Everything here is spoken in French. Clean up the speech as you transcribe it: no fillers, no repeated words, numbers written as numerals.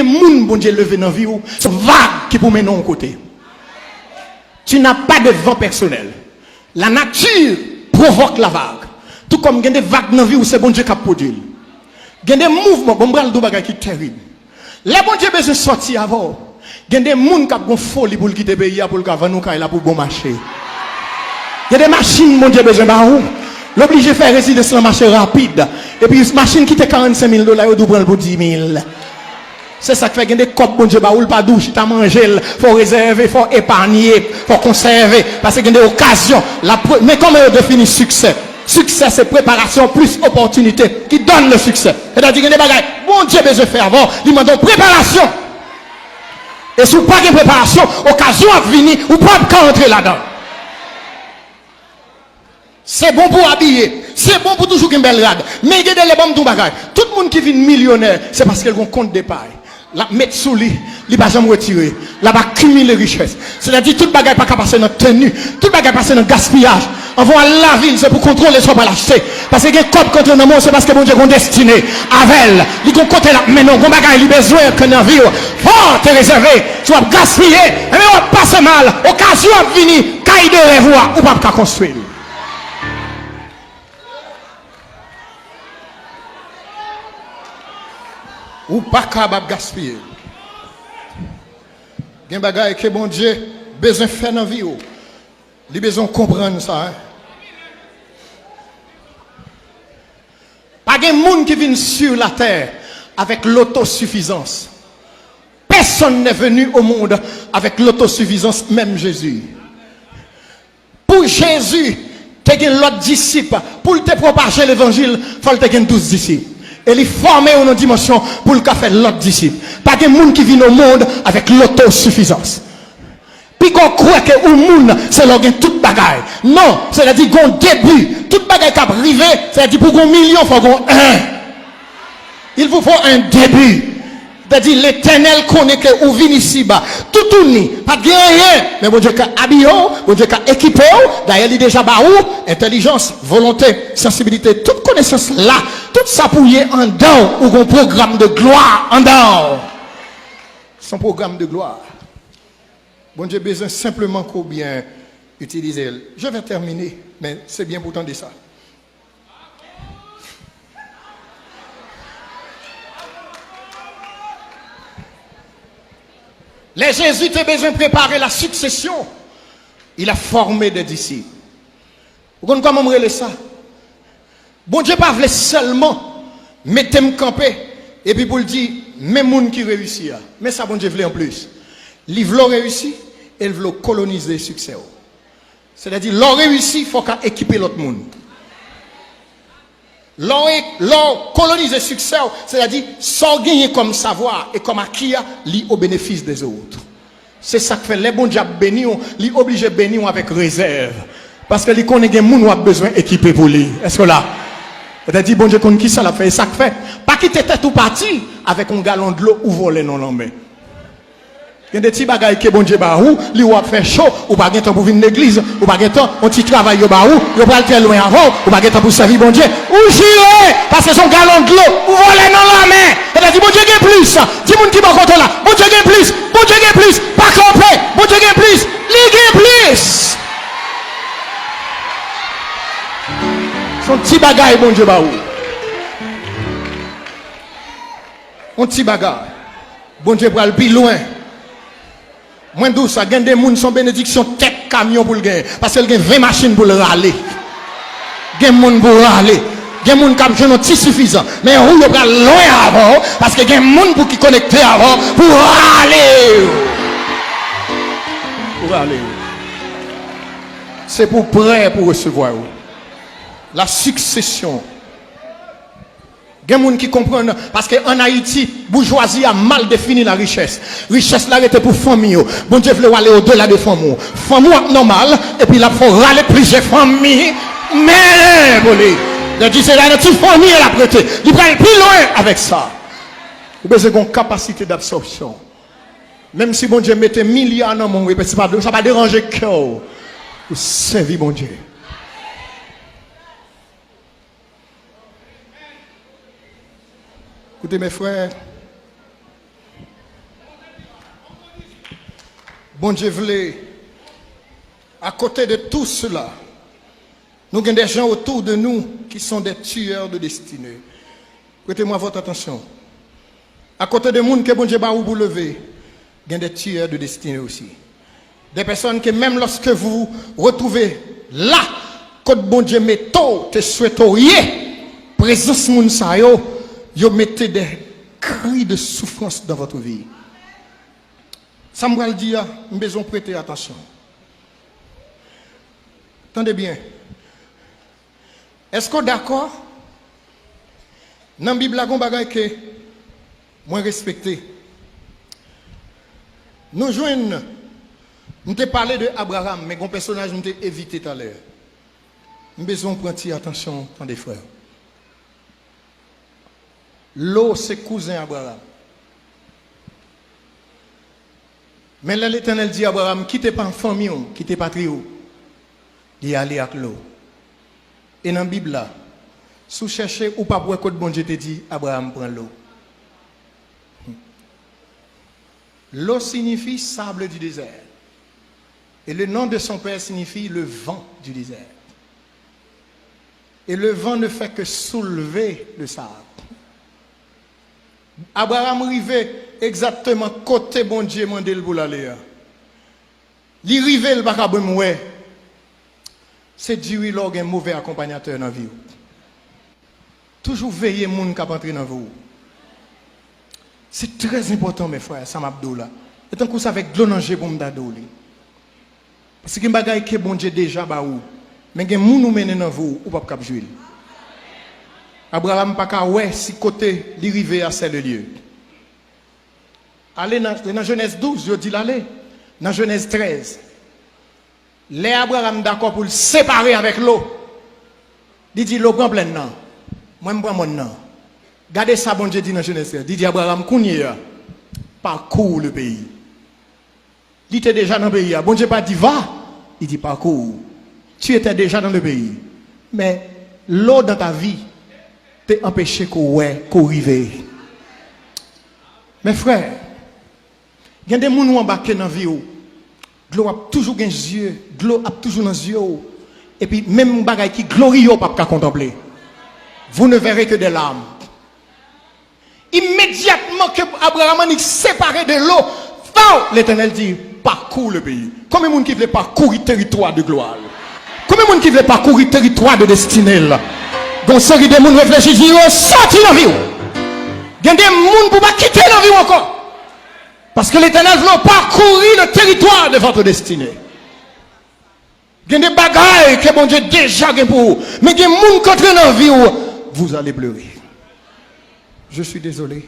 des gens bon Dieu levé dans la vie, c'est vague qui pour mener en côté. Tu n'as pas de vent personnel. La nature provoque la vague. Tout comme il y a des vagues dans la vie où c'est bon Dieu qui a produit. Il y a des mouvements, bon bral de bagage qui est terrible. Les bon Dieu besoin sortir avant. Il y a des gens qui ont folie pour quitter le pays pour le vendre quand il a pour bon marché. Il y a des machines bon Dieu besoin de l'obligé de faire résidence dans le marché rapide. Et puis une machine qui était $45 000, il doit prendre pour 10 000. C'est ça qui fait qu'il y a des copes, bon Dieu, ou pas douche, tu as mangé, il faut réserver, il faut épargner, il faut conserver, parce qu'il y a des occasions. Mais comment on définit succès? Succès, c'est préparation plus opportunité qui donne le succès. C'est-à-dire qu'il y a des bagages, bon Dieu, besoin de faire avant, il m'a donné préparation. Et si vous n'avez pas de préparation, occasion à venir, vous ne pouvez pas entrer là-dedans. C'est bon pour habiller, c'est bon pour toujours une belle rade. Mais il y a des bonnes bagages. Tout le monde qui vit millionnaire, c'est parce qu'il a un compte d'épargne. La mettre sous lui, il ne va jamais retirer. Là, va cumuler richesse. C'est-à-dire, tout le bagage pas passer dans tenue, tout le bagage passer dans gaspillage. On va à la ville, c'est pour contrôler, soit pas l'acheter. Parce que les copes contre le monde, c'est parce que bon Dieu est destiné. Avec, il y côté là, mais non, bon bagage, il a besoin que dans la vie, faut te réserver. Tu vas gaspiller, mais on va passer mal. Occasion à venir, caille de revoir, ou pas construire. Ou pas capable de gaspiller. Il y a des choses que bon Dieu besoin de faire dans la vie. Il a besoin de comprendre ça. Pas de monde qui vient sur la terre avec l'autosuffisance. Personne n'est venu au monde avec l'autosuffisance, même Jésus. Pour Jésus, tu as l'autre disciple. Pour te propager l'évangile, il faut que tu aies 12 disciples. Et il est formé en une dimension pour le faire l'autre disciple. Pas de monde qui vit au monde avec l'autosuffisance. Puis qu'on croit que le monde, c'est là que tout bagaille. Non, c'est-à-dire qu'on début. Tout bagaille qui a arrivé, c'est-à-dire pour qu'on million, il faut qu'on un. Il vous faut un début. C'est-à-dire l'éternel connaît que vous venez ici-bas. Tout uni, pas de rien. Mais bon Dieu qui habillé, bon Dieu qui équipé. D'ailleurs, il est déjà baou. Intelligence, volonté, sensibilité, toute connaissance là. Tout ça pour y en dedans. Ou un programme de gloire en dedans. Son programme de gloire. Bon Dieu besoin simplement qu'on bien utiliser. Je vais terminer, mais c'est bien pourtant de ça. Les Jésus a besoin de préparer la succession. Il a formé des disciples. Vous comprenez comment on relève ça? Bon Dieu pas voulait seulement mettre me camper et puis pour le dire, même monde qui réussit. Mais ça, bon Dieu voulait en plus. Il veut réussir et il veut coloniser le succès. C'est-à-dire, l'on réussit, il faut qu'à équiper l'autre monde. L'on colonise le succès, c'est-à-dire, sans gagner comme savoir et comme acquis, li au bénéfice des autres. C'est ça que fait les bons diables bénis, li obligé bénir avec réserve. Parce que li connaît que moun a besoin d'équiper pour lui. Est-ce que là? C'est-à-dire, bon Dieu, connaît qui ça l'a fait, ça que fait. Pas quitter tête ou parti avec un gallon de l'eau ou voler non l'homme. Il y a des petits bagages qui bon Dieu ba ou, li ou a fait chaud, ou pas de temps pour venir l'église, ou pas de temps, on petit travail au ba ou pas le faire loin avant, ou pas de temps pour servir bon Dieu. Ou juré, parce que son galon de l'eau, ou voler non la main. Et là, dit bon Dieu gagne plus. Dis moun qui va contre là, bon Dieu gagne plus, bon Dieu gagne plus, pas camper, bon Dieu gagne plus, li gagne plus. Son petit bagage bon Dieu ba ou. Un petit bagage. Bon Dieu pour aller plus loin. Moins douce, ça gagne des gens sont bénédiction tête camion pour le gagner. Parce qu'il y a 20 machines pour le râler. Il y a des gens pour râler. Il y a des gens qui ont petit suffisant. Mais on va loin avant. Parce qu'il y a des gens pour qui connecter avant. Pour râler. Pour râler. C'est pour prêt pour recevoir. La succession. Il y a des gens qui comprennent, parce qu'en Haïti, bourgeoisie a mal défini la richesse. Richesse là était pour famille. Bon Dieu voulait aller au-delà de famille. Famille normal, et puis là, il faut râler plusieurs familles. Mais, il dit c'est là, une petite famille à la prêter. Il va aller plus loin avec ça. Vous avez une capacité d'absorption. Même si bon Dieu mettait milliards dans mon monde, ça ne va pas déranger le cœur. Vous servez bon Dieu. Écoutez mes frères, Bon Dieu voulait, à côté de tout cela, nous avons des gens autour de nous qui sont des tueurs de destinée. Prêtez-moi votre attention. À côté de monde que bon Dieu va vous lever, il y a des tueurs de destinée aussi. Des personnes que même lorsque vous retrouvez là, quand bon Dieu met tôt, te souhaiteriez, présence moun sa yo, yo mettez des cris de souffrance dans votre vie. Ça me dire, nous devons prêter attention. Attendez bien. Est-ce qu'on est d'accord? Dans la Bible, il y a un bagage que moi respecté. Nous jouons, nous avons parlé d'Abraham, mais un personnage nous avons évité tout à l'heure. Nous devons prendre attention, tant des frères. L'eau, c'est cousin Abraham. Mais là, l'Éternel dit à Abraham, quittez pas famille, quittez pas trio. Il est allé avec l'eau. Et dans la Bible, là, si vous cherchez ou pas pour que bon Dieu te dit, Abraham prend l'eau. L'eau signifie sable du désert. Et le nom de son père signifie le vent du désert. Et le vent ne fait que soulever le sable. Abraham arrivait exactement côté bon Dieu mandel pour l'aller. Il arrivait le bakabem ouais. C'est Dieu il a un mauvais accompagnateur dans la vie. Toujours veiller moun qui entrer dans vous. C'est très important mes frères, Sam Abdoula. Et tant que ça avec de l'onanger pour me dadoli. Parce que bagay que bon Dieu déjà ba ou. Mais gen moun ou mène dans vous ou pas cap jouer. Abraham pas ka ouais si côté li rivé à ce lieu. Allez dans Genèse 12, je dis l'aller. Dans Genèse 13. Les Abraham d'accord pour le séparer avec l'eau. Il dit l'eau prend plein non. Moi je prends mon nom. Regardez ça bon Dieu dit dans Genèse 13. Il dit Abraham kounye parcours le pays. Il était déjà dans le pays. Bon Dieu pas dit va, il dit parcours. Tu étais déjà dans le pays. Mais l'eau dans ta vie t'es empêché qu'on arrive. Mes frères, il y a des gens qui ont embarqué dans la vie. L'eau a toujours des yeux, l'eau a toujours dans les yeux. Et puis même bagaille qui glorieux pas qu'à contempler. Vous ne verrez que des larmes. Immédiatement que Abraham est séparé de l'eau, l'Éternel dit parcours le pays. Combien de monde qui veut parcourir le territoire de gloire? Combien de monde qui veut parcourir le territoire de destinée? Donc, série de gens réfléchissent, ils sortent dans la vie. Il y a des gens pour ne pas quitter la vie encore. Parce que l'Éternel veut parcourir le territoire de votre destinée. Il y a des bagailles que bon Dieu déjà pour vous. Mais il y a des gens qui entrent dans la vie où vous allez pleurer. Je suis désolé.